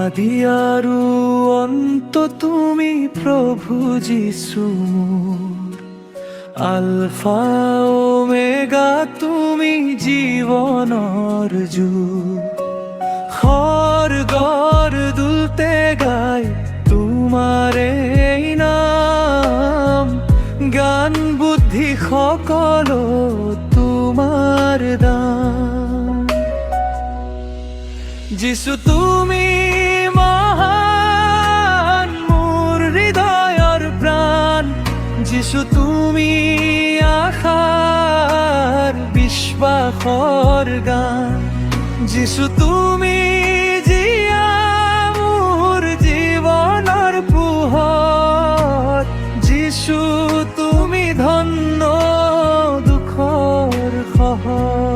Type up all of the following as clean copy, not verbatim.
আদি আৰু অন্ত তুমি প্ৰভু যীশু মোৰ, আলফা ওমেগা তুমি জীৱনৰ জোৰ। খড়গৰ দুলতে গাই তোমাৰে নাম, জ্ঞান বুদ্ধি সকলো তোমাৰ দান। যিশু তুমি মহান, মোৰ হৃদয়ৰ প্ৰাণ। যিশু তুমি আশাৰ বিশ্বাসৰ গান। যিশু তুমি জিয়া মোৰ জীৱনৰ পোহৰ। যিশু তুমি ধন্য দুখৰ সহায়।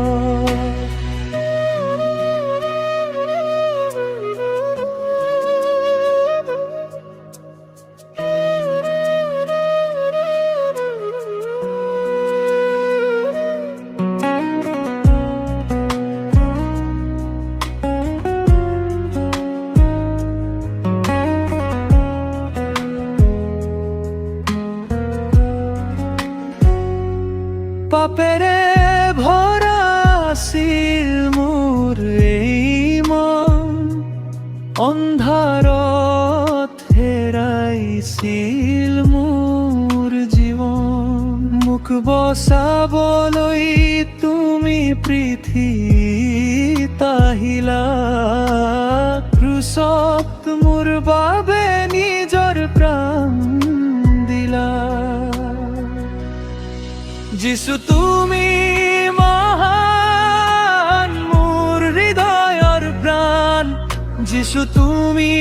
পাপেৰে ভৰা আছিল মোৰ এই মন, অন্ধাৰত হেৰাইছিল মোৰ জীৱন। মোক বচাবলৈ তুমি পৃথিৱীত আহিলা, ক্ৰুচত মোৰ বাবে নিজৰ প্ৰাণ দিলা। যিশু তুমি মহান, মোৰ হৃদয়ৰ প্ৰাণ। যিশু তুমি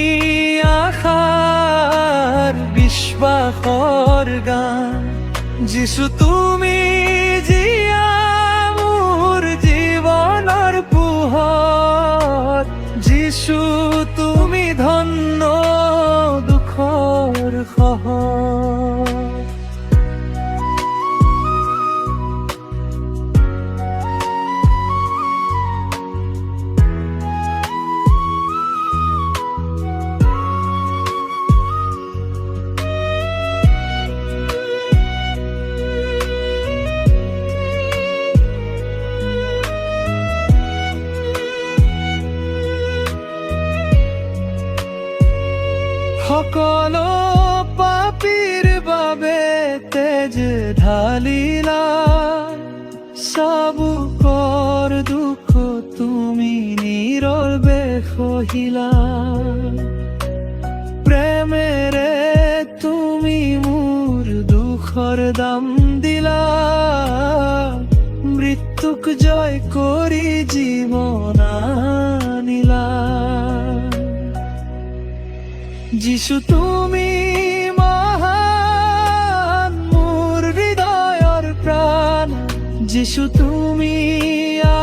আশাৰ বিশ্বাসৰ গান। যিশু তুমি জিয়া মোৰ জীৱনৰ পোহৰ। যিশু তুমি ধন্য দুখৰ সহায়। সকলো পাপীৰ বাবে তেজ ঢালিলা, চাবুকৰ দুখ তুমি নীৰৱে সহিলা। প্ৰেমেৰে তুমি মোৰ দুখৰ দাম দিলা, মৃত্যুক জয় কৰি জীৱন আনিলা। যিশু তুমি মহান, মোৰ হৃদয়ৰ প্ৰাণ। যিশু তুমি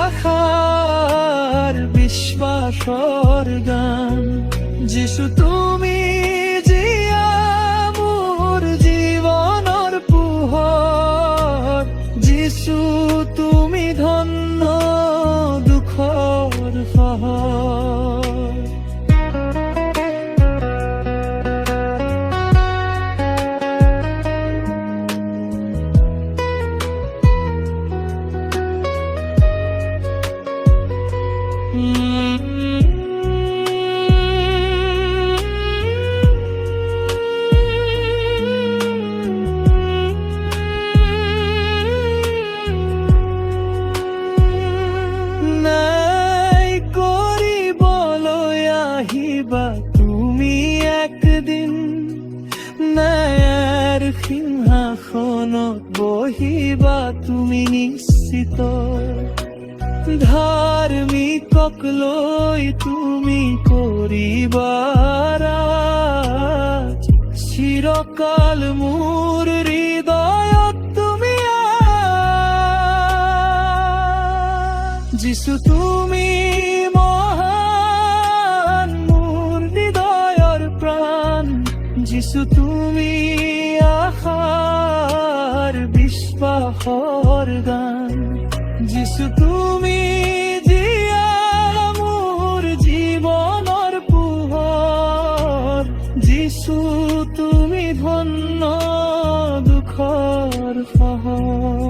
আশাৰ বিশ্বাসৰ গান। যিশু তুমি জিয়া মোৰ জীৱনৰ পোহৰ। যিশু তুমি ধন্য দুখৰ সহায়। তুমি একদিন ন্যায়ৰ সিংহাসনত বহিবা তুমি নিশ্চিত। ধাৰ্মিকক লৈ তুমি কৰিবা ৰাজ, চিৰকাল মোৰ হৃদয়ত তুমি যিশু তুমি মহান, মোৰ হৃদয়ৰ প্ৰাণ। যিশু তুমি আশাৰ বিশ্বাসৰ গান। যিশু তুমি জিয়া মোৰ জীৱনৰ পোহৰ। যিছু তুমি ধন্য দুখৰ সহায়